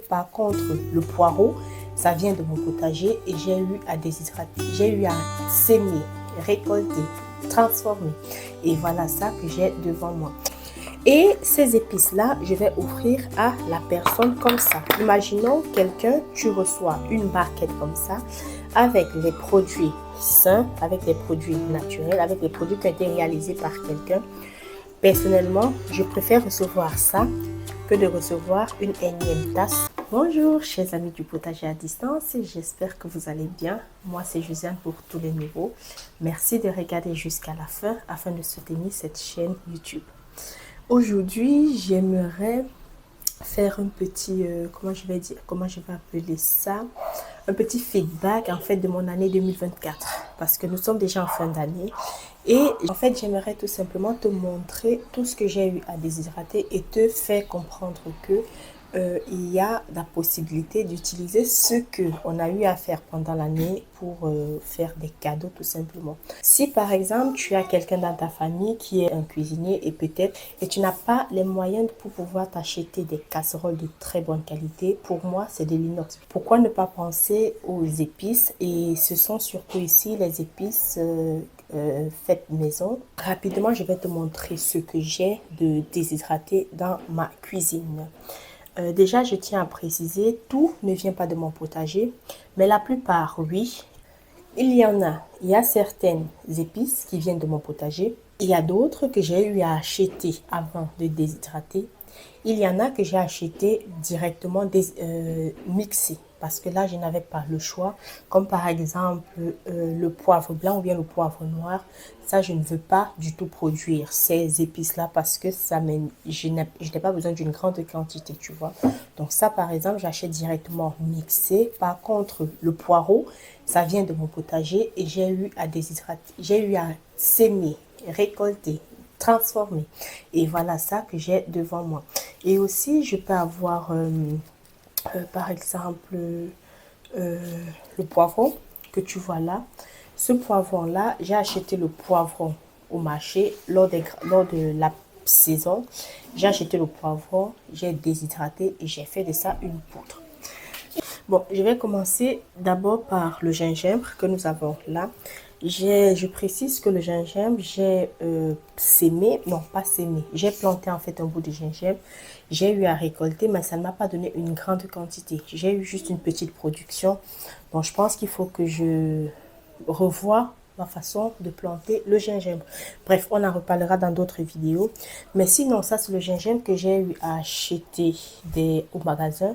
Par contre, le poireau, ça vient de mon potager et j'ai eu à déshydrater, j'ai eu à s'aimer, récolter, transformer. Et voilà ça que j'ai devant moi. Et ces épices-là, je vais offrir à la personne comme ça. Imaginons quelqu'un, tu reçois une barquette comme ça, avec les produits sains, avec les produits naturels, avec les produits qui ont été réalisés par quelqu'un. Personnellement, je préfère recevoir ça que de recevoir une énième tasse. Bonjour, chers amis du potager à distance, j'espère que vous allez bien. Moi, c'est Josiane pour tous les nouveaux. Merci de regarder jusqu'à la fin afin de soutenir cette chaîne YouTube. Aujourd'hui, j'aimerais faire un petit, comment je vais appeler ça, un petit feedback en fait de mon année 2024 parce que nous sommes déjà en fin d'année et en fait j'aimerais tout simplement te montrer tout ce que j'ai eu à déshydrater et te faire comprendre que il y a la possibilité d'utiliser ce qu'on a eu à faire pendant l'année pour faire des cadeaux tout simplement. Si par exemple tu as quelqu'un dans ta famille qui est un cuisinier et tu n'as pas les moyens pour pouvoir t'acheter des casseroles de très bonne qualité, pour moi c'est de l'inox. Pourquoi ne pas penser aux épices? Et ce sont surtout ici les épices faites maison. Rapidement je vais te montrer ce que j'ai de déshydraté dans ma cuisine. Déjà, je tiens à préciser, tout ne vient pas de mon potager, mais la plupart, oui. Il y a certaines épices qui viennent de mon potager. Il y a d'autres que j'ai eu à acheter avant de déshydrater. Il y en a que j'ai acheté directement mixés parce que là, je n'avais pas le choix. Comme par exemple le poivre blanc ou bien le poivre noir. Ça, je ne veux pas du tout produire ces épices-là parce que je n'ai pas besoin d'une grande quantité, tu vois. Donc ça, par exemple, j'achète directement mixé. Par contre, le poireau, ça vient de mon potager et j'ai eu à déshydrater, j'ai eu à s'aimer, récolter, transformer. Et voilà ça que j'ai devant moi. Et aussi, je peux avoir, par exemple, le poivron que tu vois là. Ce poivron-là, j'ai acheté le poivron au marché lors de la saison. J'ai acheté le poivron, j'ai déshydraté et j'ai fait de ça une poudre. Bon, je vais commencer d'abord par le gingembre que nous avons là. Je précise que le gingembre, j'ai sémé, non pas sémé, j'ai planté en fait un bout de gingembre. J'ai eu à récolter, mais ça ne m'a pas donné une grande quantité. J'ai eu juste une petite production. Donc je pense qu'il faut que je revoie ma façon de planter le gingembre. Bref, on en reparlera dans d'autres vidéos. Mais sinon, ça c'est le gingembre que j'ai eu à acheter au magasin.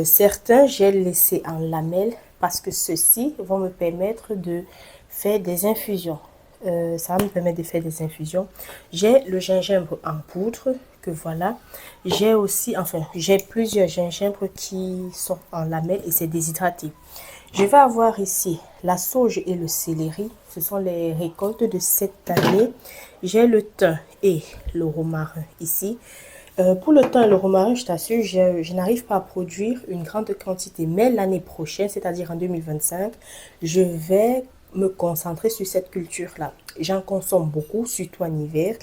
Certains, j'ai laissé en lamelles parce que ceux-ci vont me permettre de faire des infusions. Ça va me permettre de faire des infusions. J'ai le gingembre en poudre que voilà. J'ai aussi, enfin, j'ai plusieurs gingembres qui sont en lamelles et c'est déshydraté. Je vais avoir ici la sauge et le céleri. Ce sont les récoltes de cette année. J'ai le thym et le romarin ici. Pour le thym et le romarin, je t'assure, je n'arrive pas à produire une grande quantité. Mais l'année prochaine, c'est-à-dire en 2025, je vais me concentrer sur cette culture-là. J'en consomme beaucoup, surtout en hiver,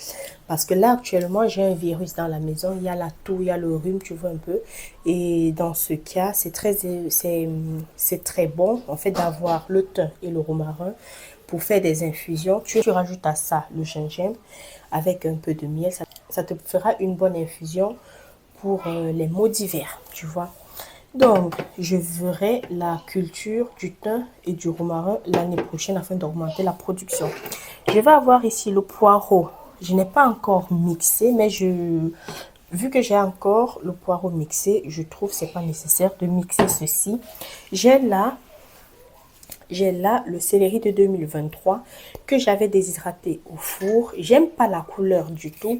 parce que là, actuellement, j'ai un virus dans la maison. Il y a la toux, il y a le rhume, tu vois un peu. Et dans ce cas, c'est très bon, en fait, d'avoir le thym et le romarin pour faire des infusions. Tu rajoutes à ça le gingembre avec un peu de miel. Ça te fera une bonne infusion pour les maux d'hiver, tu vois. Donc, je verrai la culture du thym et du romarin l'année prochaine afin d'augmenter la production. Je vais avoir ici le poireau. Je n'ai pas encore mixé, mais vu que j'ai encore le poireau mixé, je trouve que ce n'est pas nécessaire de mixer ceci. J'ai là le céleri de 2023 que j'avais déshydraté au four. J'aime pas la couleur du tout.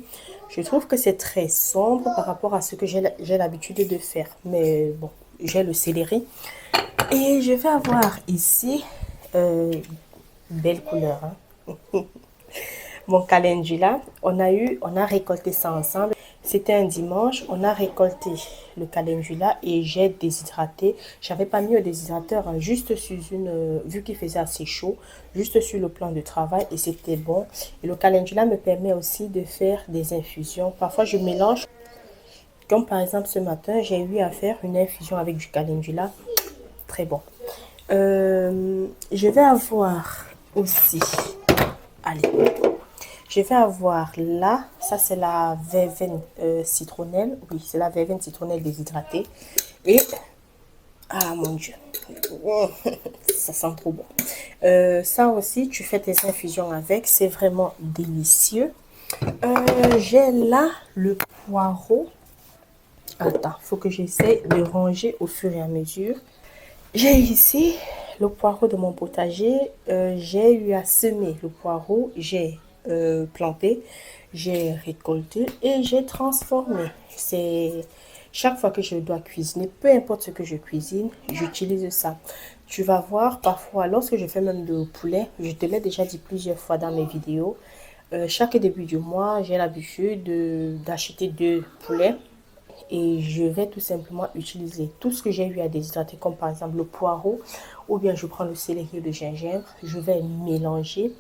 Je trouve que c'est très sombre par rapport à ce que j'ai l'habitude de faire. Mais bon, j'ai le céleri. Et je vais avoir ici, belle couleur, hein? Mon calendula, on a récolté ça ensemble. C'était un dimanche, on a récolté le calendula et j'ai déshydraté. J'avais pas mis au déshydrateur, hein, juste sur vu qu'il faisait assez chaud, juste sur le plan de travail et c'était bon. Et le calendula me permet aussi de faire des infusions. Parfois je mélange Comme par exemple ce matin, j'ai eu à faire une infusion avec du calendula. Très bon. Je vais avoir aussi, allez, je vais avoir là, ça c'est la verveine citronnelle. Oui, c'est la verveine citronnelle déshydratée. Et, ah mon Dieu, ça sent trop bon. Ça aussi, tu fais tes infusions avec, c'est vraiment délicieux. J'ai là le poireau. Attends, il faut que j'essaie de ranger au fur et à mesure. J'ai ici le poireau de mon potager. J'ai eu à semer le poireau. J'ai planté, j'ai récolté et j'ai transformé. C'est chaque fois que je dois cuisiner, peu importe ce que je cuisine, j'utilise ça. Tu vas voir, parfois, lorsque je fais même de poulet, je te l'ai déjà dit plusieurs fois dans mes vidéos, chaque début du mois, j'ai l'habitude d'acheter 2 poulets et je vais tout simplement utiliser tout ce que j'ai eu à déshydrater, comme par exemple le poireau, ou bien je prends le céleri et le gingembre, je vais mélanger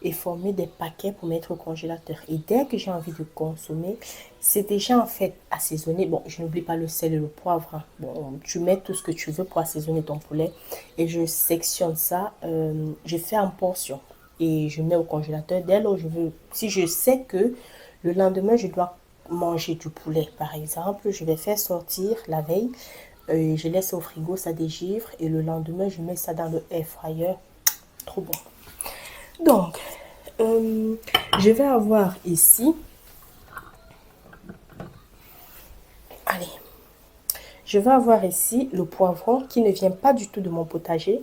et former des paquets pour mettre au congélateur. Et dès que j'ai envie de consommer, c'est déjà en fait assaisonné. Bon, je n'oublie pas le sel et le poivre, hein. Bon, tu mets tout ce que tu veux pour assaisonner ton poulet et je sectionne ça, je fais en portions et je mets au congélateur dès lors je veux. Si je sais que le lendemain je dois manger du poulet par exemple, je vais faire sortir la veille, je laisse au frigo, ça dégivre et le lendemain je mets ça dans le air fryer. Trop bon. Donc je vais avoir ici, allez, je vais avoir ici le poivron qui ne vient pas du tout de mon potager,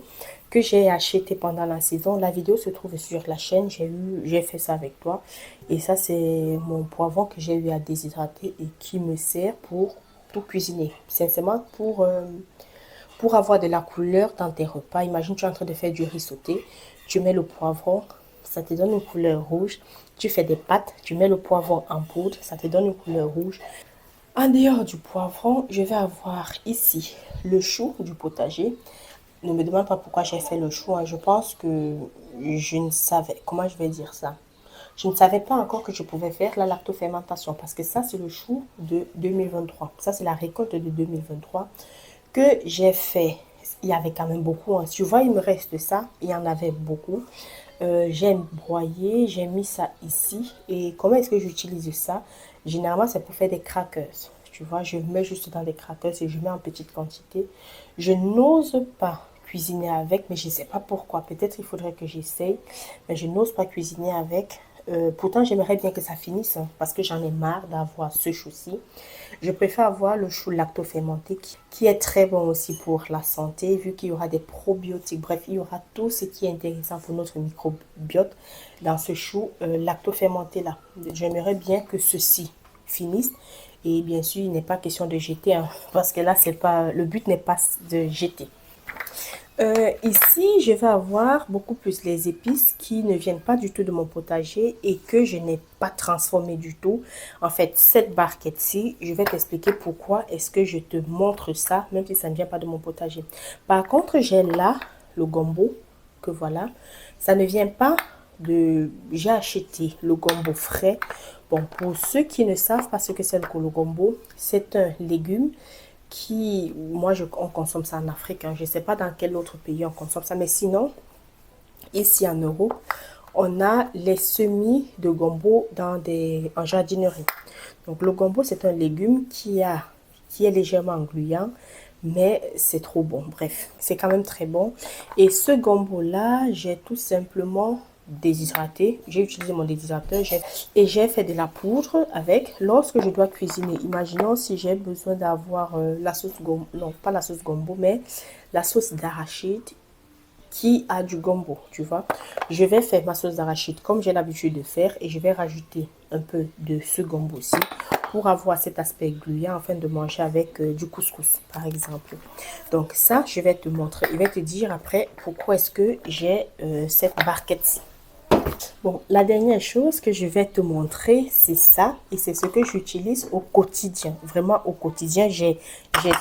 que j'ai acheté pendant la saison. La vidéo se trouve sur la chaîne, j'ai fait ça avec toi. Et ça, c'est mon poivron que j'ai eu à déshydrater et qui me sert pour tout cuisiner. Sincèrement, pour avoir de la couleur dans tes repas. Imagine, tu es en train de faire du riz sauté, tu mets le poivron, ça te donne une couleur rouge. Tu fais des pâtes, tu mets le poivron en poudre, ça te donne une couleur rouge. En dehors du poivron, je vais avoir ici le chou du potager. Ne me demande pas pourquoi j'ai fait le chou, hein. Je pense que je ne savais, comment je vais dire ça? Je ne savais pas encore que je pouvais faire la lactofermentation parce que ça, c'est le chou de 2023. Ça, c'est la récolte de 2023 que j'ai fait. Il y avait quand même beaucoup, hein. Tu vois, il me reste ça. Il y en avait beaucoup. J'ai broyé, j'ai mis ça ici. Et comment est-ce que j'utilise ça? Généralement, c'est pour faire des crackers. Tu vois, je mets juste dans des crackers et je mets en petite quantité. Je n'ose pas cuisiner avec, mais je ne sais pas pourquoi. Peut-être il faudrait que j'essaye, mais je n'ose pas cuisiner avec. Pourtant, j'aimerais bien que ça finisse, hein, parce que j'en ai marre d'avoir ce chou-ci. Je préfère avoir le chou lactofermenté qui est très bon aussi pour la santé, vu qu'il y aura des probiotiques. Bref, il y aura tout ce qui est intéressant pour notre microbiote dans ce chou lactofermenté là. J'aimerais bien que ceci finisse. Et bien sûr, il n'est pas question de jeter, hein, parce que là, c'est pas, le but n'est pas de jeter. Ici, je vais avoir beaucoup plus les épices qui ne viennent pas du tout de mon potager et que je n'ai pas transformé du tout. En fait, cette barquette-ci, je vais t'expliquer pourquoi est-ce que je te montre ça, même si ça ne vient pas de mon potager. Par contre, j'ai là le gombo, que voilà. Ça ne vient pas de... J'ai acheté le gombo frais. Bon, pour ceux qui ne savent pas ce que c'est le gombo, c'est un légume qui, moi, on consomme ça en Afrique, hein. Je ne sais pas dans quel autre pays on consomme ça, mais sinon, ici en Europe, on a les semis de gombo en jardinerie. Donc, le gombo, c'est un légume qui est légèrement gluant, mais c'est trop bon. Bref, c'est quand même très bon. Et ce gombo-là, j'ai tout simplement déshydraté. J'ai utilisé mon déshydrateur et j'ai fait de la poudre avec. Lorsque je dois cuisiner, imaginons si j'ai besoin d'avoir la sauce gombo, non pas la sauce gombo, mais la sauce d'arachide qui a du gombo, tu vois. Je vais faire ma sauce d'arachide comme j'ai l'habitude de faire et je vais rajouter un peu de ce gombo aussi pour avoir cet aspect gluant afin de manger avec du couscous par exemple. Donc ça, je vais te montrer, je vais te dire après pourquoi est-ce que j'ai cette barquette-ci. Bon, la dernière chose que je vais te montrer, c'est ça. Et c'est ce que j'utilise au quotidien. Vraiment, au quotidien, j'ai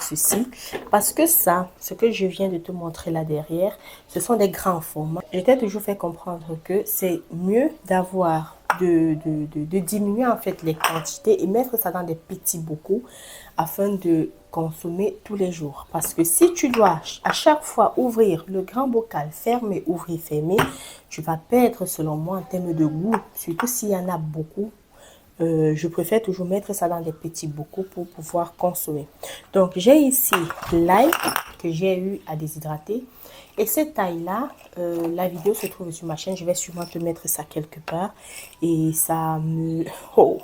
ceci. Parce que ça, ce que je viens de te montrer là derrière, ce sont des grands formats. Je t'ai toujours fait comprendre que c'est mieux d'avoir de diminuer en fait les quantités et mettre ça dans des petits bocaux afin de consommer tous les jours. Parce que si tu dois à chaque fois ouvrir le grand bocal, fermer, ouvrir, fermer, tu vas perdre selon moi en termes de goût, surtout s'il y en a beaucoup. Je préfère toujours mettre ça dans des petits bocaux pour pouvoir consommer. Donc, j'ai ici l'ail que j'ai eu à déshydrater. Et cette ail-là, la vidéo se trouve sur ma chaîne. Je vais sûrement te mettre ça quelque part. Et ça me... Oh,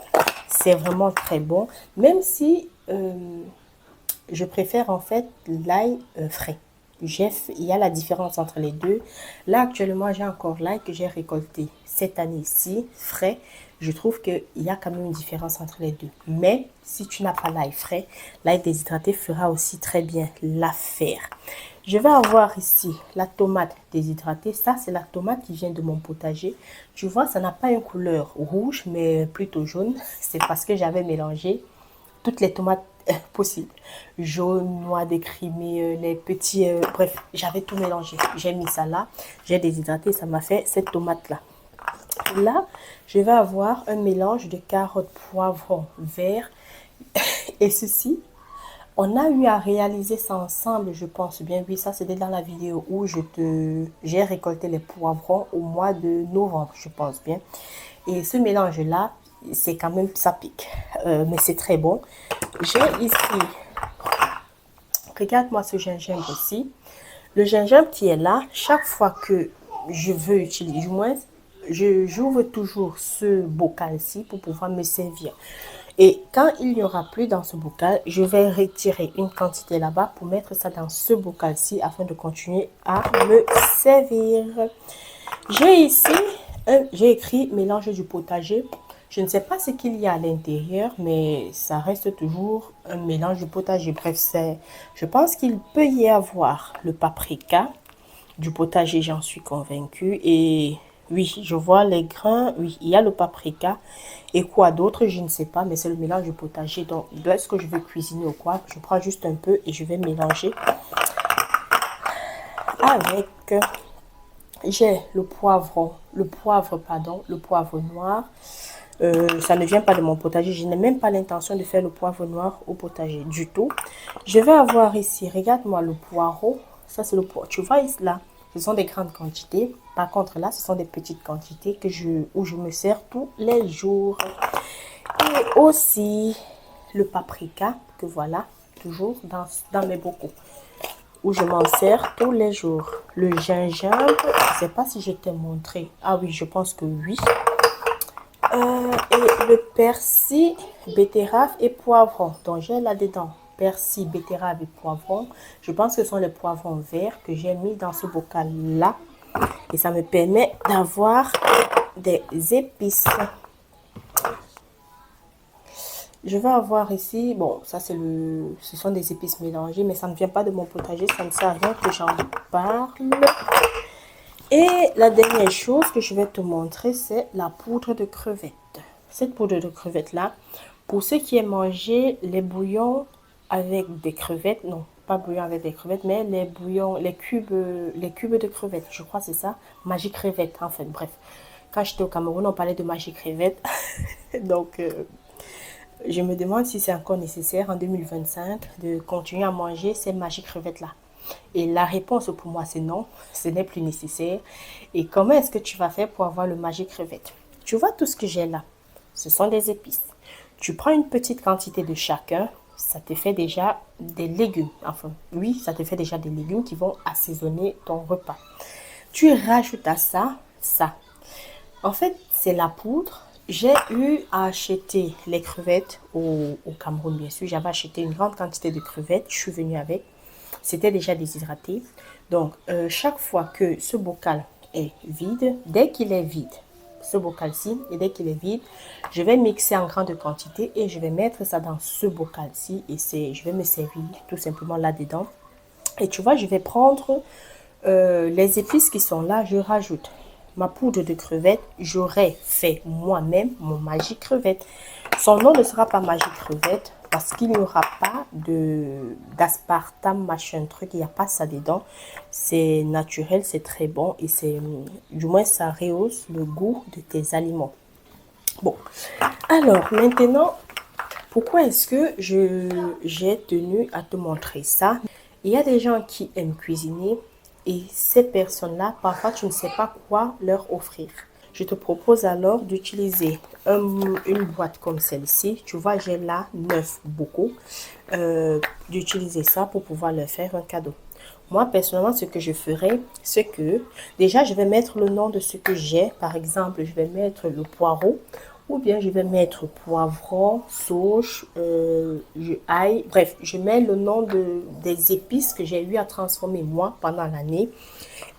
c'est vraiment très bon. Même si je préfère en fait l'ail frais. Il y a la différence entre les deux. Là, actuellement, j'ai encore l'ail que j'ai récolté cette année-ci, frais. Je trouve qu'il y a quand même une différence entre les deux. Mais si tu n'as pas l'ail frais, l'ail déshydraté fera aussi très bien l'affaire. Je vais avoir ici la tomate déshydratée. Ça, c'est la tomate qui vient de mon potager. Tu vois, ça n'a pas une couleur rouge, mais plutôt jaune. C'est parce que j'avais mélangé toutes les tomates possibles. Jaune, noir décrimé, les petits... bref, j'avais tout mélangé. J'ai mis ça là. J'ai déshydraté. Ça m'a fait cette tomate-là. Là, je vais avoir un mélange de carottes, poivrons, verts. Et ceci, on a eu à réaliser ça ensemble, je pense bien. Oui, ça, c'était dans la vidéo où j'ai récolté les poivrons au mois de novembre, je pense bien. Et ce mélange-là, c'est quand même, ça pique. Mais c'est très bon. J'ai ici, regarde-moi ce gingembre aussi. Le gingembre qui est là, chaque fois que je veux utiliser, du moins, j'ouvre toujours ce bocal-ci pour pouvoir me servir. Et quand il n'y aura plus dans ce bocal, je vais retirer une quantité là-bas pour mettre ça dans ce bocal-ci afin de continuer à me servir. J'ai ici, j'ai écrit mélange du potager. Je ne sais pas ce qu'il y a à l'intérieur, mais ça reste toujours un mélange du potager. Bref, je pense qu'il peut y avoir le paprika du potager, j'en suis convaincue. Et oui, je vois les grains. Oui, il y a le paprika. Et quoi d'autre, je ne sais pas, mais c'est le mélange du potager. Donc, est-ce que je vais cuisiner ou quoi? Je prends juste un peu et je vais mélanger avec... J'ai le poivre noir. Ça ne vient pas de mon potager. Je n'ai même pas l'intention de faire le poivre noir au potager du tout. Je vais avoir ici, regarde-moi le poireau. Ça, c'est le poireau. Tu vois ici, là, ce sont des grandes quantités. Par contre, là, ce sont des petites quantités où je me sers tous les jours. Et aussi, le paprika, que voilà, toujours dans mes bocaux, où je m'en sers tous les jours. Le gingembre, je ne sais pas si je t'ai montré. Ah oui, je pense que oui. Et le persil, betterave et poivron. Donc, j'ai là-dedans persil, betterave et poivron. Je pense que ce sont les poivrons verts que j'ai mis dans ce bocal-là. Et ça me permet d'avoir des épices. Je vais avoir ici, bon, ça ce sont des épices mélangées, mais ça ne vient pas de mon potager, ça ne sert à rien que j'en parle. Et la dernière chose que je vais te montrer, c'est la poudre de crevettes. Cette poudre de crevettes-là, pour ceux qui aiment manger les bouillons avec des crevettes, non, pas bouillon avec des crevettes, mais les bouillons, les cubes de crevettes, je crois que c'est ça, Magie crevette, en fait, bref. Quand j'étais au Cameroun, on parlait de Magie crevette, donc... je me demande si c'est encore nécessaire en 2025 de continuer à manger ces magiques crevettes-là. Et la réponse pour moi, c'est non, ce n'est plus nécessaire. Et comment est-ce que tu vas faire pour avoir le magique crevette? Tu vois tout ce que j'ai là, ce sont des épices. Tu prends une petite quantité de chacun, ça te fait déjà des légumes. Enfin, oui, ça te fait déjà des légumes qui vont assaisonner ton repas. Tu rajoutes à ça, ça. En fait, c'est la poudre. J'ai eu à acheter les crevettes au Cameroun, bien sûr. J'avais acheté une grande quantité de crevettes. Je suis venue avec. C'était déjà déshydraté. Donc, chaque fois que ce bocal est vide, dès qu'il est vide, ce bocal-ci, et dès qu'il est vide, je vais mixer en grande quantité et je vais mettre ça dans ce bocal-ci. Et je vais me servir tout simplement là-dedans. Et tu vois, je vais prendre les épices qui sont là, je rajoute ma poudre de crevettes. J'aurais fait moi-même mon Magie crevette. Son nom ne sera pas Magie crevette parce qu'il n'y aura pas d'aspartame, machin truc. Il n'y a pas ça dedans. C'est naturel, c'est très bon et du moins ça rehausse le goût de tes aliments. Bon, alors maintenant, pourquoi est-ce que j'ai tenu à te montrer ça? Il y a des gens qui aiment cuisiner et ces personnes-là, parfois, tu ne sais pas quoi leur offrir. Je te propose alors d'utiliser une boîte comme celle-ci. Tu vois, j'ai là 9 bocaux. D'utiliser ça pour pouvoir leur faire un cadeau. Moi, personnellement, ce que je ferais, c'est que déjà, je vais mettre le nom de ce que j'ai. Par exemple, je vais mettre le poireau ou bien je vais mettre poivron, sauge, ail. Bref, je mets le nom des épices que j'ai eu à transformer moi pendant l'année.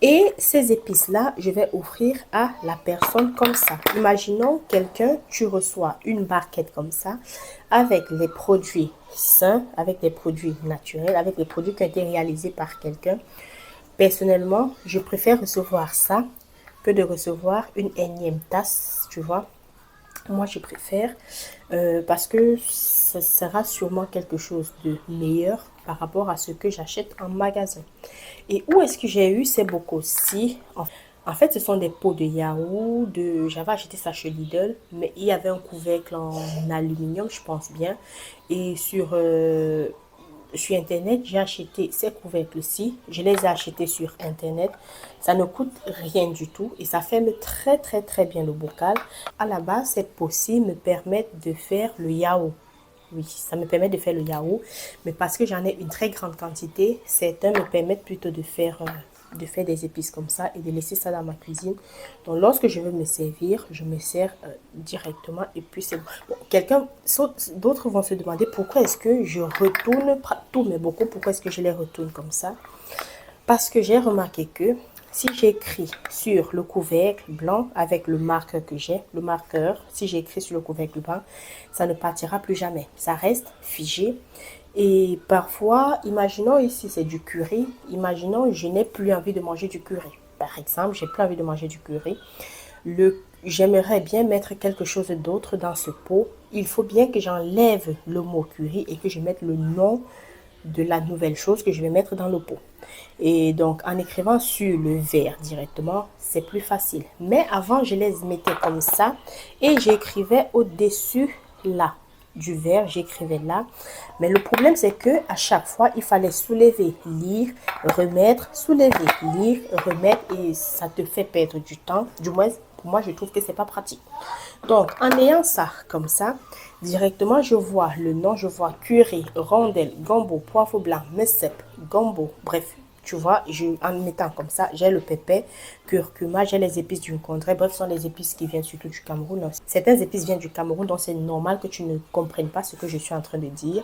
Et ces épices-là, je vais offrir à la personne comme ça. Imaginons quelqu'un, tu reçois une barquette comme ça, avec les produits sains, avec des produits naturels, avec des produits qui ont été réalisés par quelqu'un. Personnellement, je préfère recevoir ça que de recevoir une énième tasse, tu vois. Moi, je préfère parce que ce sera sûrement quelque chose de meilleur par rapport à ce que j'achète en magasin. Et où est-ce que j'ai eu ces bocaux-ci? En fait, ce sont des pots de yaourt. J'avais acheté ça chez Lidl, mais il y avait un couvercle en aluminium, je pense bien. Et sur Internet, j'ai acheté ces couvercles-ci. Je les ai achetés sur Internet. Ça ne coûte rien du tout et ça ferme très très très bien le bocal. À la base, ces pots-ci me permettent de faire le yaourt. Oui, ça me permet de faire le yaourt, mais parce que j'en ai une très grande quantité, certains me permettent plutôt de faire des épices comme ça et de laisser ça dans ma cuisine. Donc, lorsque je veux me servir, je me sers directement et puis c'est bon. D'autres vont se demander pourquoi est-ce que je retourne tous mes bocaux, pourquoi est-ce que je les retourne comme ça? Parce que j'ai remarqué que si j'écris sur le couvercle blanc avec le marqueur que j'ai, le marqueur, si j'écris sur le couvercle blanc, ça ne partira plus jamais. Ça reste figé. Et parfois, imaginons ici c'est du curry, imaginons je n'ai plus envie de manger du curry. Par exemple, j'ai plus envie de manger du curry. J'aimerais bien mettre quelque chose d'autre dans ce pot. Il faut bien que j'enlève le mot curry et que je mette le nom de la nouvelle chose que je vais mettre dans le pot. Et donc, en écrivant sur le verre directement, c'est plus facile. Mais avant, je les mettais comme ça et j'écrivais au-dessus là du verre, j'écrivais là. Mais le problème, c'est que à chaque fois, il fallait soulever, lire, remettre, soulever, lire, remettre et ça te fait perdre du temps. Du moins, pour moi, je trouve que c'est pas pratique. Donc, en ayant ça comme ça, directement, je vois le nom, je vois curry, rondelle, gombo, poivre blanc, mesep, gombo, bref. Tu vois, en mettant comme ça, j'ai le pépé, curcuma, j'ai les épices d'une contrée. Bref, ce sont les épices qui viennent surtout du Cameroun. Certaines épices viennent du Cameroun, donc c'est normal que tu ne comprennes pas ce que je suis en train de dire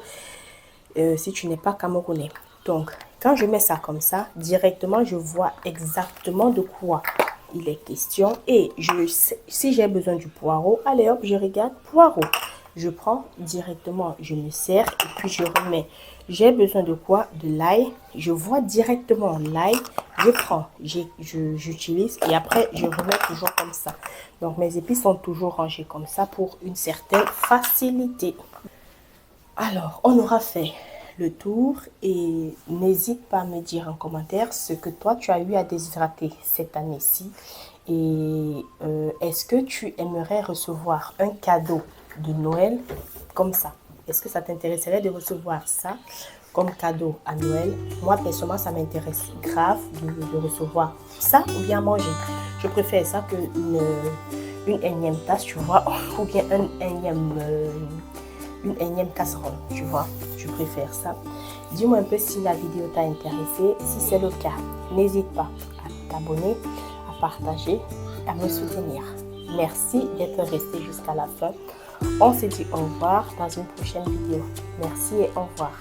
si tu n'es pas camerounais. Donc, quand je mets ça comme ça, directement, je vois exactement de quoi il est question. Et si j'ai besoin du poireau, allez hop, je regarde poireau. Je prends directement, je me sers et puis je remets. J'ai besoin de quoi? De l'ail. Je vois directement l'ail. Je prends, j'utilise et après je remets toujours comme ça. Donc mes épices sont toujours rangées comme ça pour une certaine facilité. Alors, on aura fait le tour et n'hésite pas à me dire en commentaire ce que toi tu as eu à déshydrater cette année-ci et est-ce que tu aimerais recevoir un cadeau de Noël comme ça? Est-ce que ça t'intéresserait de recevoir ça comme cadeau à Noël? Moi, personnellement, ça m'intéresse grave de recevoir ça ou bien manger. Je préfère ça que une énième tasse, tu vois, ou bien une énième casserole, tu vois. Je préfère ça. Dis-moi un peu si la vidéo t'a intéressé. Si c'est le cas, n'hésite pas à t'abonner, à partager, à me soutenir. Merci d'être resté jusqu'à la fin. On se dit au revoir dans une prochaine vidéo. Merci et au revoir.